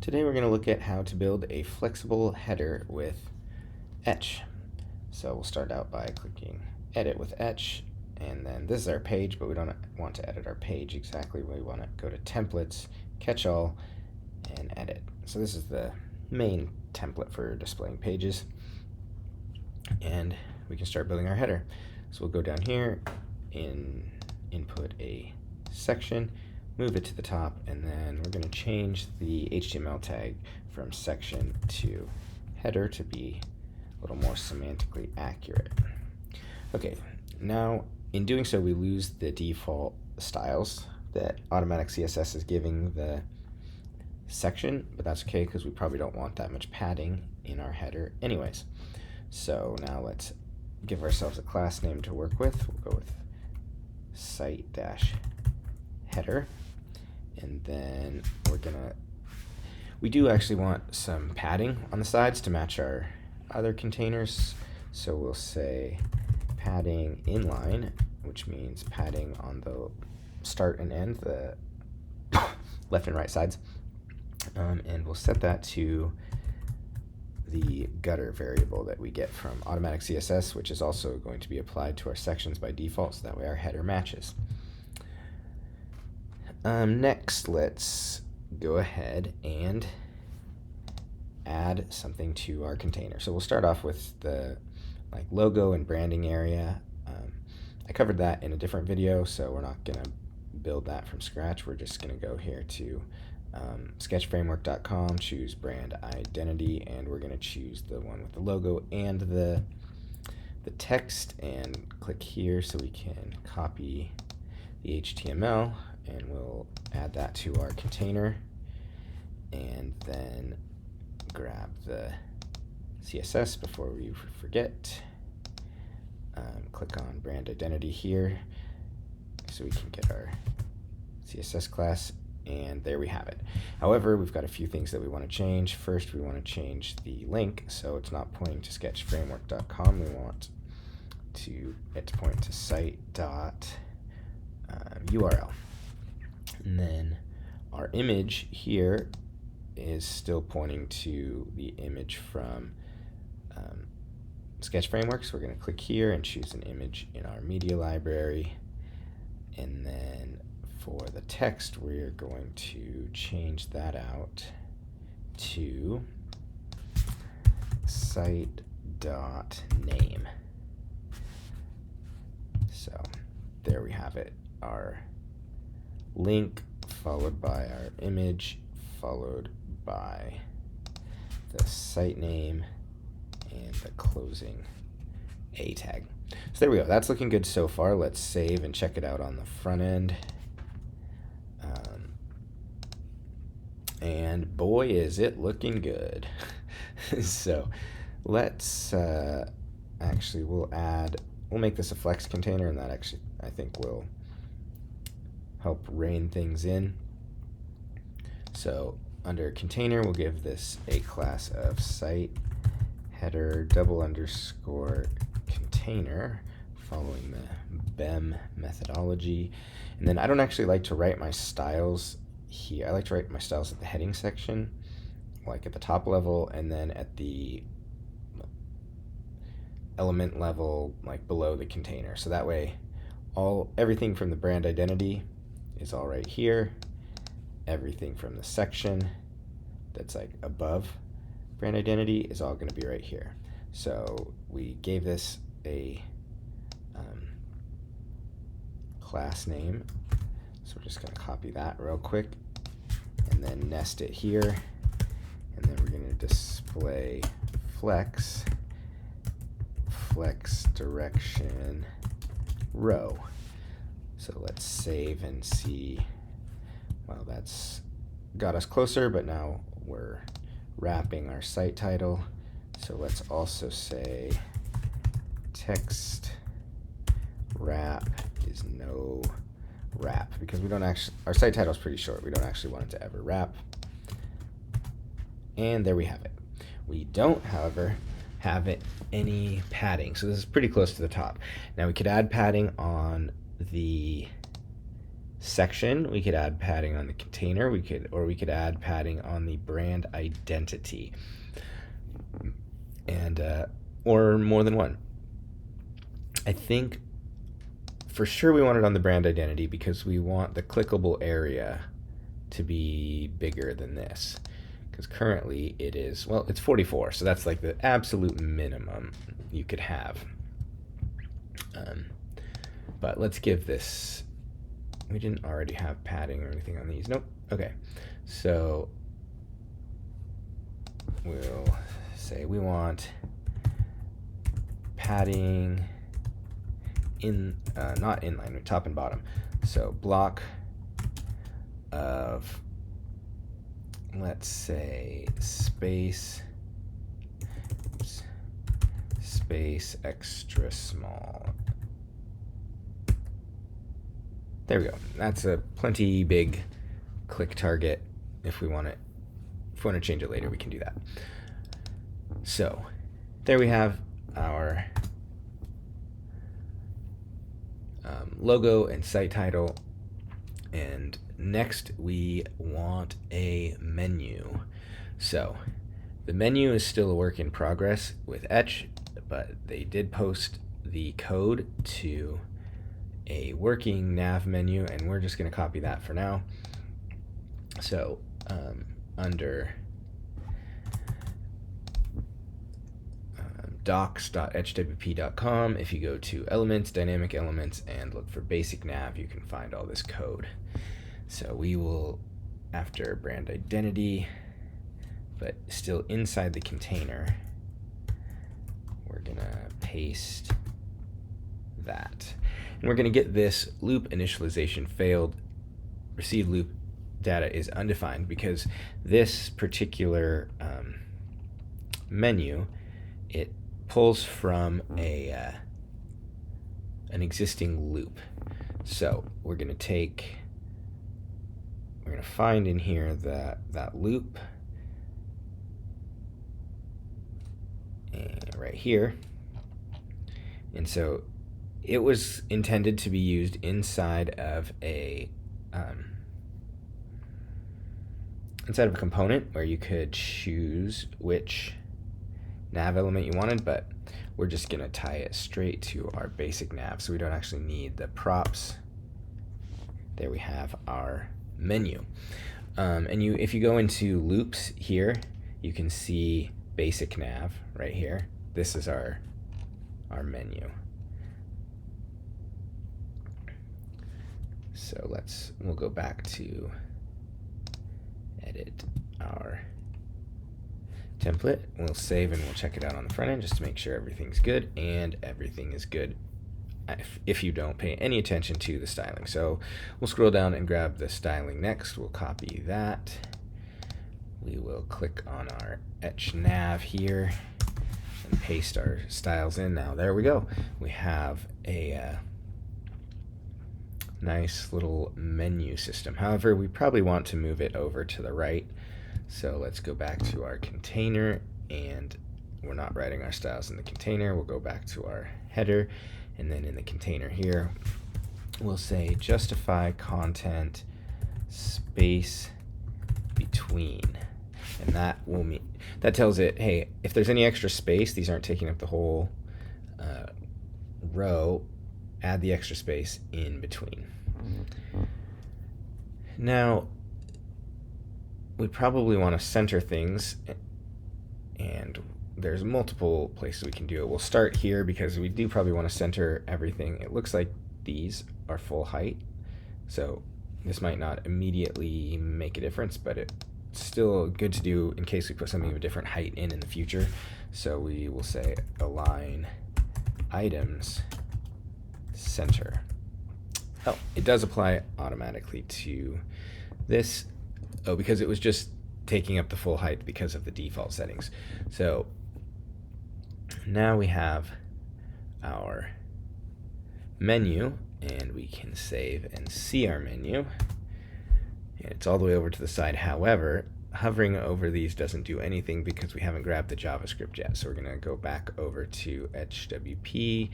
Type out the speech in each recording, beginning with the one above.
Today we're going to look at how to build a flexible header with Etch. So we'll start out by clicking Edit with Etch, and then this is our page, but we don't want to edit our page exactly. We want to go to Templates, Catch-all, and Edit. So this is the main template for displaying pages, and we can start building our header. So we'll go down here, input a section, move it to the top, and then we're going to change the HTML tag from section to header to be a little more semantically accurate. Okay, now in doing so we lose the default styles that automatic CSS is giving the section, but that's okay because we probably don't want that much padding in our header anyways. So now let's give ourselves a class name to work with. We'll go with site-header. And then we do actually want some padding on the sides to match our other containers. So we'll say padding inline, which means padding on the start and end, the left and right sides. And we'll set that to the gutter variable that we get from automatic CSS, which is also going to be applied to our sections by default, so that way our header matches. Next, let's go ahead and add something to our container. So we'll start off with the logo and branding area. I covered that in a different video, so we're not going to build that from scratch. We're just going to go here to sketchframework.com, choose brand identity, and we're going to choose the one with the logo and the text, and click here so we can copy the HTML, and we'll add that to our container, and then grab the CSS before we forget. Click on brand identity here so we can get our CSS class, and there we have it. However, we've got a few things that we want to change. First, we want to change the link so it's not pointing to sketchframework.com. We want it to point to site.url. And then our image here is still pointing to the image from Sketch Framework, so we're going to click here and choose an image in our media library. And then for the text, we're going to change that out to site.name. So there we have it. Our link followed by our image followed by the site name and the closing A tag. So there we go. That's looking good so far. Let's save and check it out on the front end. And boy, is it looking good. So let's we'll make this a flex container, and that actually I think will help rein things in. So under container, we'll give this a class of site header __ container following the BEM methodology. And then I don't actually like to write my styles here. I like to write my styles at the heading section, like at the top level, and then at the element level, like below the container. So that way everything from the brand identity is all right here. Everything from the section that's like above brand identity is all going to be right here. So we gave this a class name, so we're just going to copy that real quick and then nest it here, and then we're going to display flex direction row. So let's save and see. Well, that's got us closer, but now we're wrapping our site title. So let's also say text wrap is no wrap, because we don't actually, our site title is pretty short. We don't actually want it to ever wrap. And there we have it. We don't, however, have any padding. So this is pretty close to the top. Now we could add padding on the section, we could add padding on the container, we could add padding on the brand identity, and or more than one. I think for sure we want it on the brand identity because we want the clickable area to be bigger than this, because currently it is, well, it's 44, so that's like the absolute minimum you could have. But let's give this, we didn't already have padding or anything on these. Nope. Okay, so we'll say we want padding in, not inline, top and bottom. So block of, let's say, space extra small. There we go. That's a plenty big click target. If we want to change it later, we can do that. So there we have our logo and site title. And next we want a menu. So the menu is still a work in progress with Etch, but they did post the code to a working nav menu, and we're just going to copy that for now. So under docs.etchwp.com, if you go to elements, dynamic elements, and look for basic nav, you can find all this code. So we will, after brand identity, but still inside the container, we're gonna paste that. And we're going to get this loop initialization failed, received loop data is undefined, because this particular menu, it pulls from an existing loop. So we're going to find in here that loop, and right here, and so it was intended to be used inside of a component where you could choose which nav element you wanted, but we're just going to tie it straight to our basic nav, so we don't actually need the props. There we have our menu. And if you go into loops here, you can see basic nav right here. This is our menu. So we'll go back to edit our template. We'll save and we'll check it out on the front end just to make sure everything's good, and everything is good if you don't pay any attention to the styling. So we'll scroll down and grab the styling next. We'll copy that. We will click on our Etch nav here and paste our styles in. Now there we go. We have a nice little menu system. However, we probably want to move it over to the right. So let's go back to our container, and we're not writing our styles in the container. We'll go back to our header, and then in the container here, we'll say justify content space between. And that will mean, that tells it, hey, if there's any extra space, these aren't taking up the whole row, add the extra space in between. Now, we probably want to center things, and there's multiple places we can do it. We'll start here because we do probably want to center everything. It looks like these are full height, so this might not immediately make a difference, but it's still good to do in case we put something of a different height in the future. So we will say align items center. Oh, it does apply automatically to this. Oh, because it was just taking up the full height because of the default settings. So now we have our menu, and we can save and see our menu. And it's all the way over to the side. However, hovering over these doesn't do anything because we haven't grabbed the JavaScript yet. So we're going to go back over to EtchWP,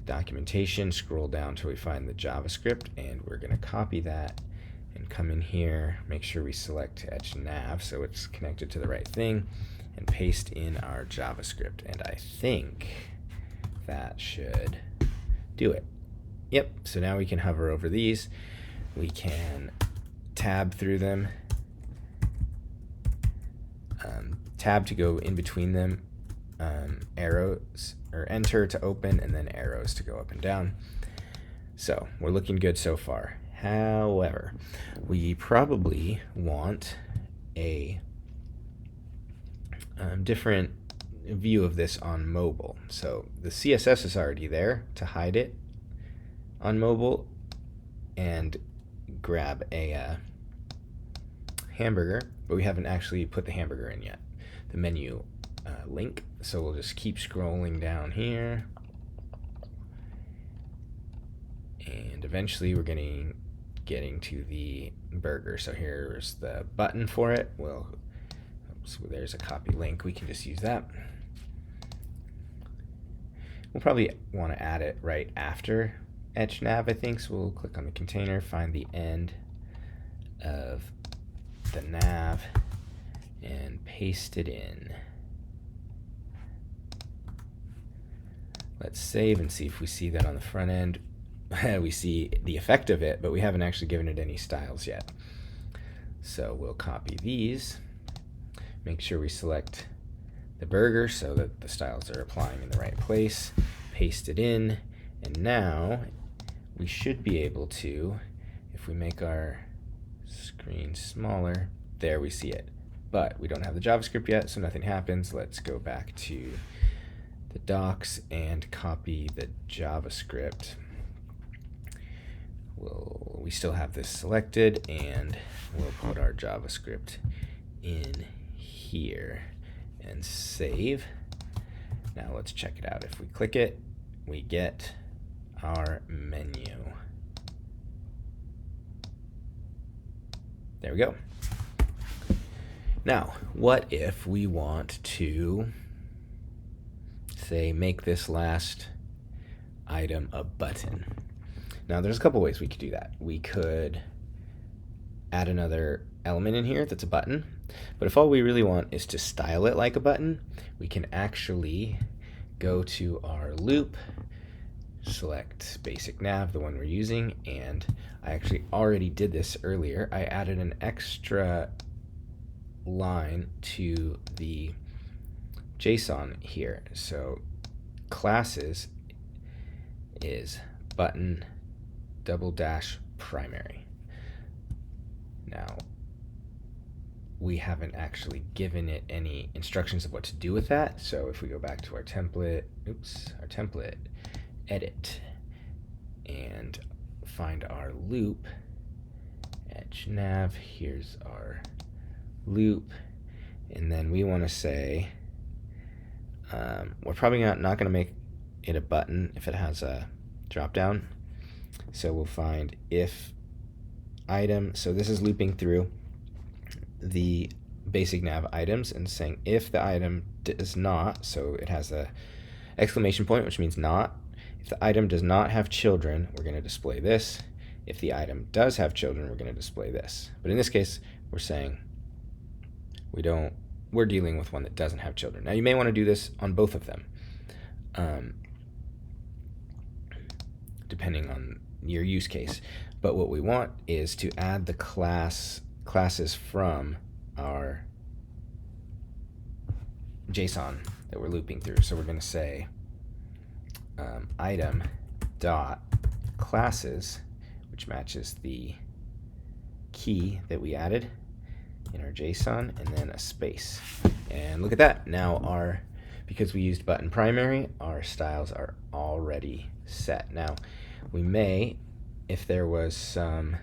documentation, scroll down till we find the JavaScript, and we're going to copy that and come in here, make sure we select EtchNav so it's connected to the right thing, and paste in our JavaScript. And I think that should do it. Yep, so now we can hover over these. We can tab through them, tab to go in between them, arrows, or enter to open, and then arrows to go up and down. So we're looking good so far. However, we probably want a different view of this on mobile. So the CSS is already there to hide it on mobile and grab a hamburger, but we haven't actually put the hamburger in yet, the menu link. So we'll just keep scrolling down here, and eventually we're getting to the burger. So here's the button for it. Well, so there's a copy link. We can just use that. We'll probably want to add it right after EtchNav, I think. So we'll click on the container, find the end of the nav, and paste it in. Let's save and see if we see that on the front end. We see the effect of it, but we haven't actually given it any styles yet. So we'll copy these, make sure we select the burger so that the styles are applying in the right place, paste it in, and now we should be able to, if we make our screen smaller, there we see it. But we don't have the JavaScript yet, so nothing happens. Let's go back to the docs and copy the JavaScript. We still have this selected, and we'll put our JavaScript in here and save. Now let's check it out. If we click it, we get our menu. There we go. Now, what if we want to, say, make this last item a button? Now, there's a couple ways we could do that. We could add another element in here that's a button, but if all we really want is to style it like a button, we can actually go to our loop, select basic nav, the one we're using, and I actually already did this earlier. I added an extra line to the JSON here. So classes is button _primary. Now, we haven't actually given it any instructions of what to do with that. So if we go back to our template, edit, and find our loop, EtchNav, here's our loop, and then we want to say, we're probably not going to make it a button if it has a drop down. So we'll find if item, so this is looping through the basic nav items and saying if the item does not, so it has a exclamation point, which means not. If the item does not have children, we're going to display this. If the item does have children, we're going to display this. But in this case, we're saying we're dealing with one that doesn't have children. Now you may want to do this on both of them, depending on your use case. But what we want is to add the classes from our JSON that we're looping through. So we're going to say item dot classes, which matches the key that we added in our JSON, and then a space. And look at that. Now because we used button primary, our styles are already set. Now we may, if there was some,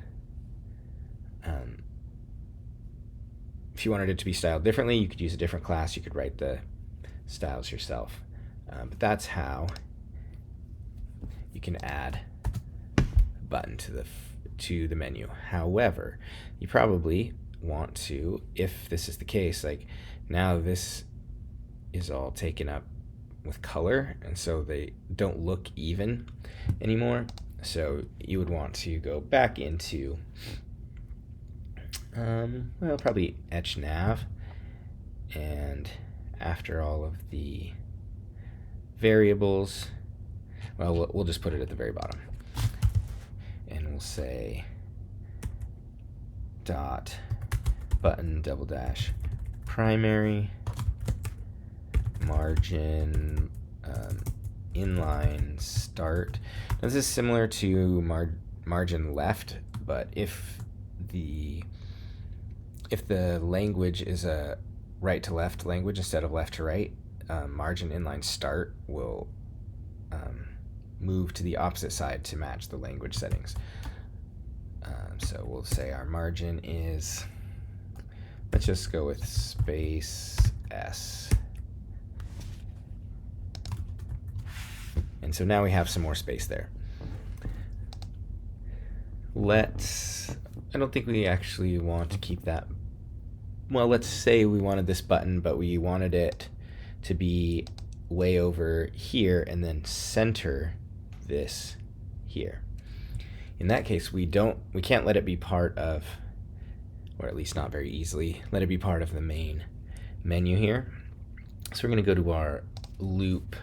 if you wanted it to be styled differently, you could use a different class. You could write the styles yourself. But that's how you can add a button to the menu. However, you probably want to, if this is the case, like now this is all taken up with color, and so they don't look even anymore. So you would want to go back into, well, probably EtchNav, and after all of the variables, well, we'll just put it at the very bottom, and we'll say dot button double dash primary margin inline start. Now, this is similar to margin left, but if the language is a right to left language instead of left to right, margin inline start will move to the opposite side to match the language settings. So we'll say our margin is, let's just go with space S. And so now we have some more space there. I don't think we actually want to keep that. Well, let's say we wanted this button, but we wanted it to be way over here and then center this here. In that case, we can't let it be part of, or at least not very easily, let it be part of the main menu here. So we're going to go to our loop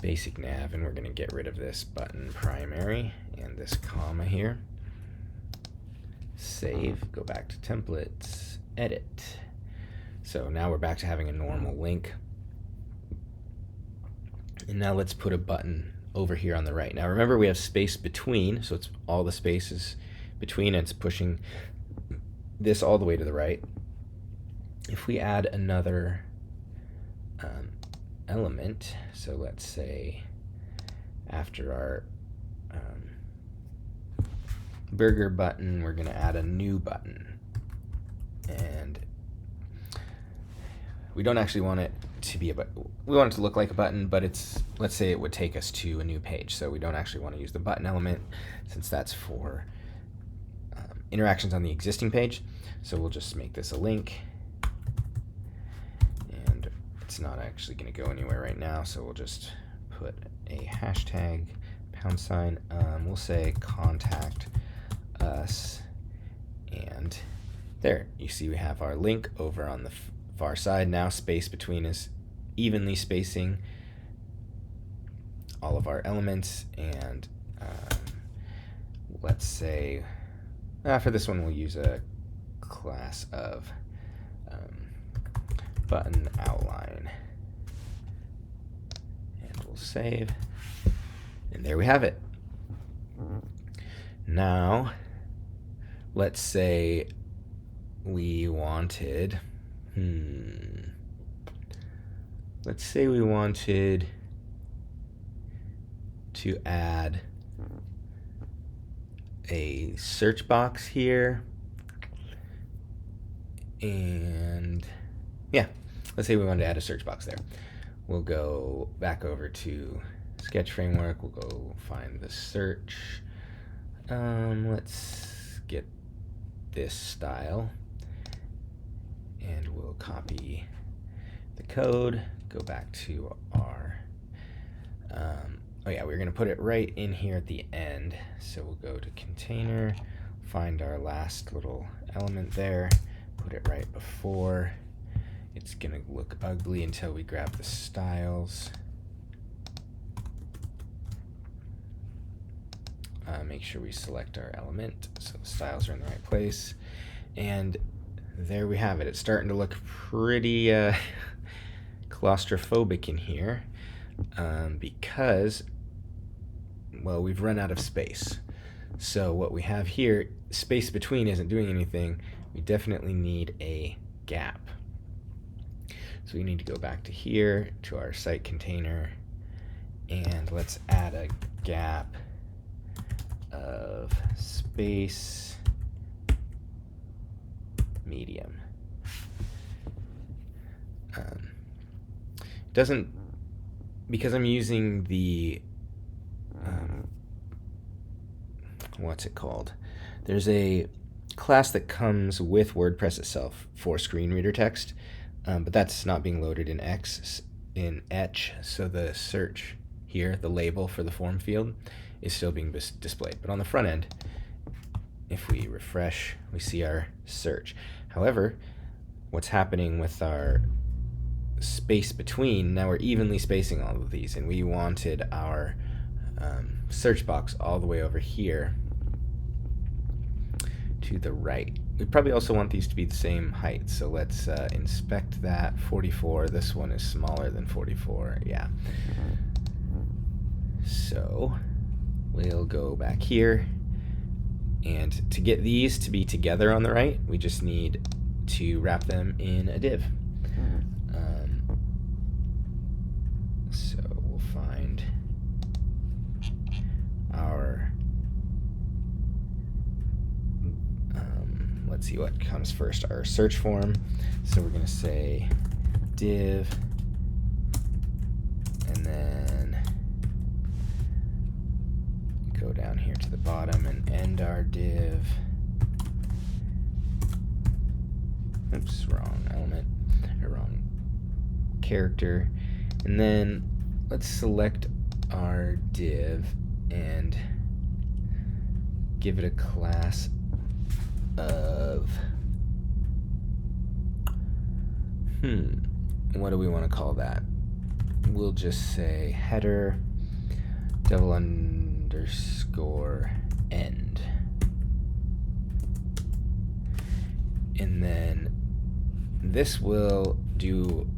basic nav, and we're going to get rid of this button primary and this comma here. Save, go back to templates, edit. So now we're back to having a normal link. And now let's put a button over here on the right. Now remember, we have space between, so it's all the spaces between, and it's pushing this all the way to the right. If we add another element, so let's say after our burger button, we're going to add a new button, and we don't actually want it to be a button. We want it to look like a button, but let's say it would take us to a new page, so we don't actually want to use the button element since that's for interactions on the existing page. So we'll just make this a link, and it's not actually going to go anywhere right now, so we'll just put a hashtag #. We'll say contact us, and there you see we have our link over on the far side. Now space between is evenly spacing all of our elements, and let's say for this one we'll use a class of button outline, and we'll save, and there we have it. Now let's say we wanted to add a search box here, and yeah, let's say we wanted to add a search box there. We'll go back over to Sketch Framework, we'll go find the search. Let's get this style, and we'll copy the code, go back to our oh yeah, we're going to put it right in here at the end. So we'll go to container, find our last little element there, put it right before. It's going to look ugly until we grab the styles. Make sure we select our element so the styles are in the right place. And there we have it. It's starting to look pretty claustrophobic in here because, well, we've run out of space. So what we have here, space between isn't doing anything. We definitely need a gap. So we need to go back to here, to our site container, and let's add a gap of space medium. Doesn't, because I'm using the what's it called? There's a class that comes with WordPress itself for screen reader text, but that's not being loaded in X. in Etch, so the search here, the label for the form field, is still being displayed. But on the front end, if we refresh, we see our search. However, what's happening with our space between, now we're evenly spacing all of these, and we wanted our search box all the way over here to the right. We probably also want these to be the same height, so let's inspect that. 44, this one is smaller than 44, yeah. So we'll go back here, and to get these to be together on the right, we just need to wrap them in a div. So we'll find our, let's see what comes first, our search form. So we're going to say div, and then go down here to the bottom and end our div. Oops, wrong element, or wrong character. And then let's select our div and give it a class of, what do we want to call that? We'll just say header _end. And then this will do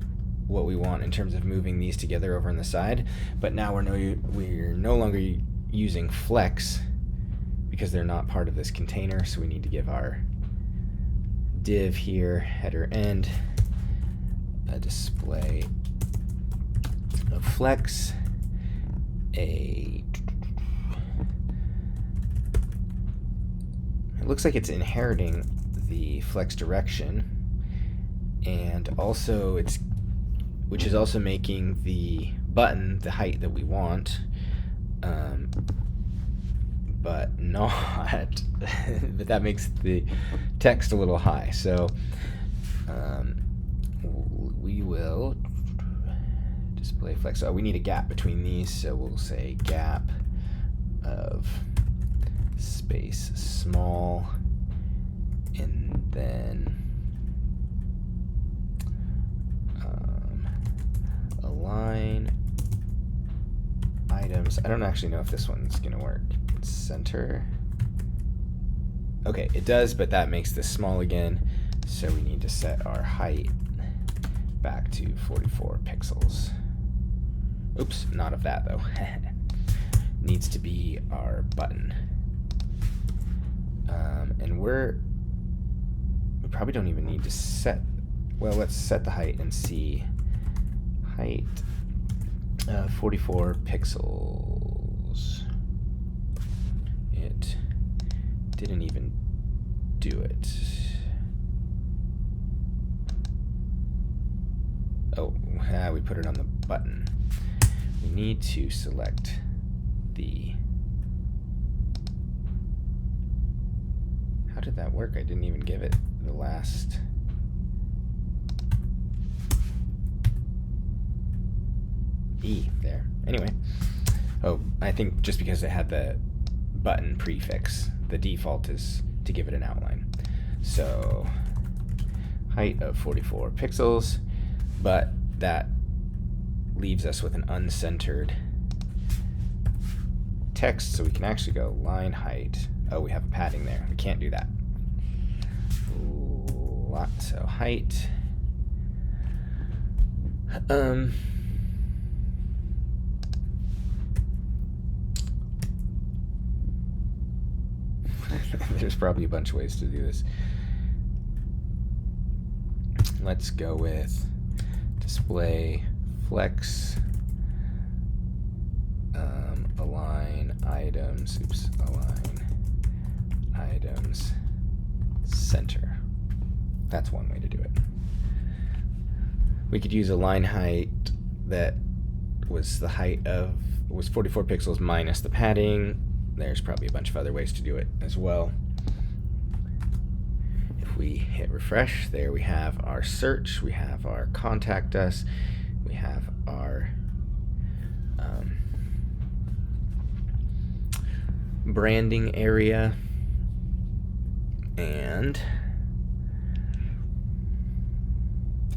what we want in terms of moving these together over on the side, but now we're no longer using flex because they're not part of this container, so we need to give our div here, header end, a display of flex, it looks like it's inheriting the flex direction, and also which is also making the button the height that we want, but not, but that makes the text a little high. So we will display flex. Oh, we need a gap between these, so we'll say gap of space small, and then align items. I don't actually know if this one's gonna work. Center. Okay, it does, but that makes this small again, so we need to set our height back to 44 pixels. Oops, not of that though. Needs to be our button. And we probably don't even need to set, well, let's set the height and see. Height 44 pixels. It didn't even do it. Oh, we put it on the button. We need to select the, how did that work? I didn't even give it the last. E there. Anyway, oh, I think just because it had the button prefix, the default is to give it an outline. So height of 44 pixels, but that leaves us with an uncentered text, so we can actually go line height. Oh, we have a padding there. We can't do that. So height. There's probably a bunch of ways to do this. Let's go with display flex, align items, align items center. That's one way to do it. We could use a line height that was the height of, was 44 pixels minus the padding. There's probably a bunch of other ways to do it as well. If we hit refresh, there we have our search, we have our contact us, we have our branding area, and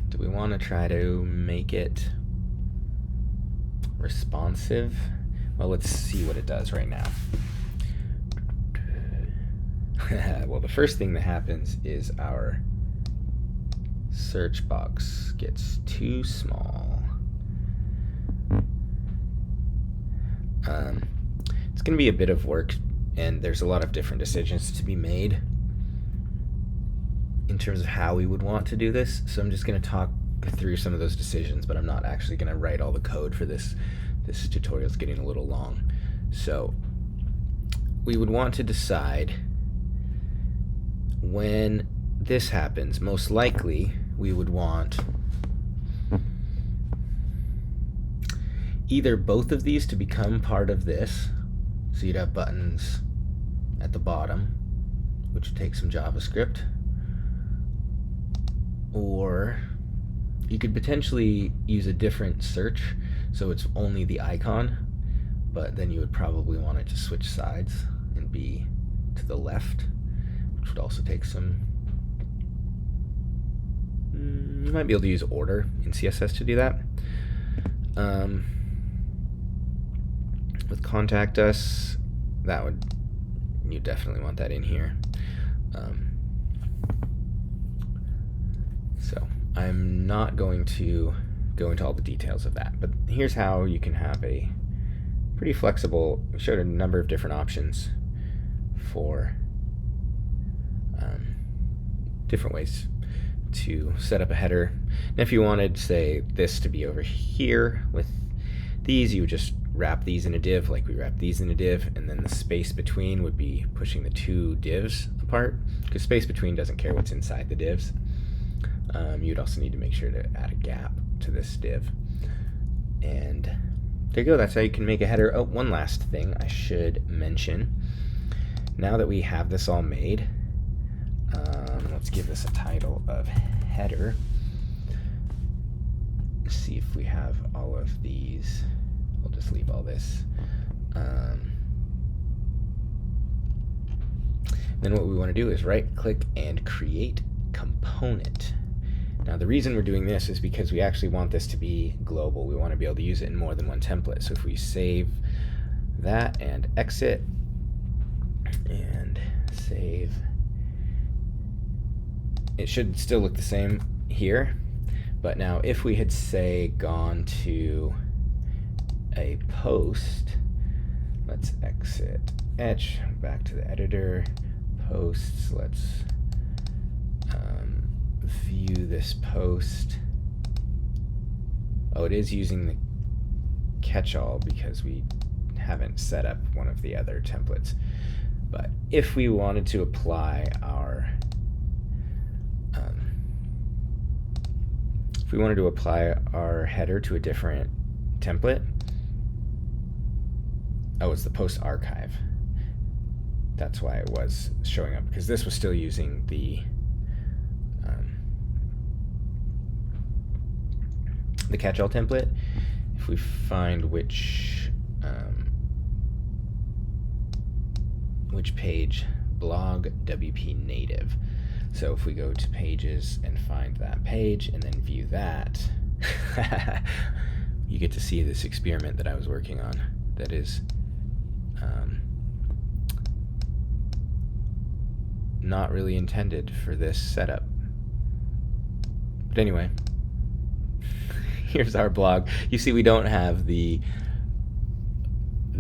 do we want to try to make it responsive? Well, let's see what it does right now. Well, the first thing that happens is our search box gets too small. It's going to be a bit of work, and there's a lot of different decisions to be made in terms of how we would want to do this. So I'm just going to talk through some of those decisions, but I'm not actually going to write all the code for this. This tutorial is getting a little long. So we would want to decide when this happens. Most likely we would want either both of these to become part of this. So you'd have buttons at the bottom, which would take some JavaScript. Or you could potentially use a different search, so it's only the icon, but then you would probably want it to switch sides and be to the left, which would also take some... You might be able to use order in CSS to do that. With contact us, that would, you definitely want that in here. So I'm not going to go into all the details of that, but here's how you can have a pretty flexible, we showed a number of different options for different ways to set up a header. And if you wanted, say, this to be over here with these, you would just wrap these in a div like we wrap these in a div, and then the space between would be pushing the two divs apart, because space between doesn't care what's inside the divs. You'd also need to make sure to add a gap to this div. And there you go, that's how you can make a header. Oh, one last thing I should mention. Now that we have this all made, let's give this a title of header. Let's see if we have all of these. We'll just leave all this. Then what we want to do is right click and create component. Now the reason we're doing this is because we actually want this to be global. We want to be able to use it in more than one template. So if we save that and exit and save, it should still look the same here. But now if we had, say, gone to a post, let's exit Etch, back to the editor, posts, let's view this post. Oh, it is using the catch-all because we haven't set up one of the other templates. But if we wanted to apply our header to a different template, oh, it's the post archive. That's why it was showing up, because this was still using the catch-all template. If we find which page, blog WP native. So if we go to pages and find that page and then view that, you get to see this experiment that I was working on that is not really intended for this setup. But anyway, here's our blog. You see we don't have the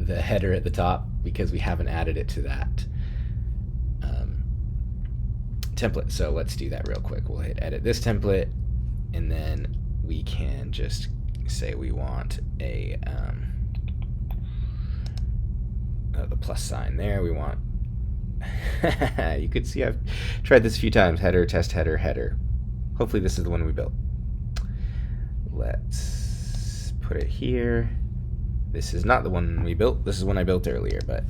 header at the top because we haven't added it to that template. So let's do that real quick. We'll hit edit this template, and then we can just say we want a the plus sign there. We want you could see I've tried this a few times. Header, test header, header. Hopefully this is the one we built. Let's put it here. This is not the one we built. This is one I built earlier, but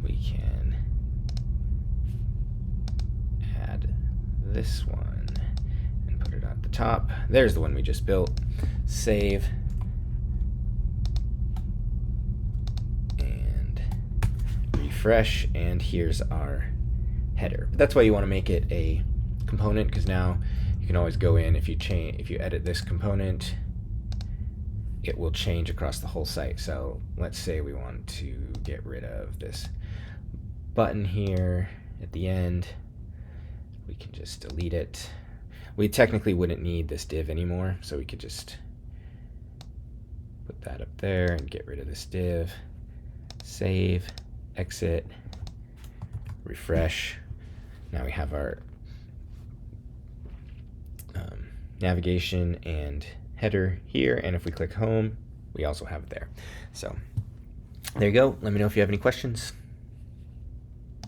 we can add this one and put it it at the top. There's the one we just built. Save. And refresh, and here's our header. But that's why you want to make it a component, because now you can always go in, if you edit this component, it will change across the whole site. So let's say we want to get rid of this button here at the end. We can just delete it. We technically wouldn't need this div anymore, so we could just put that up there and get rid of this div. Save, exit, refresh. Now we have our navigation and header here, and if we click home, we also have it there. So there you go. Let me know if you have any questions.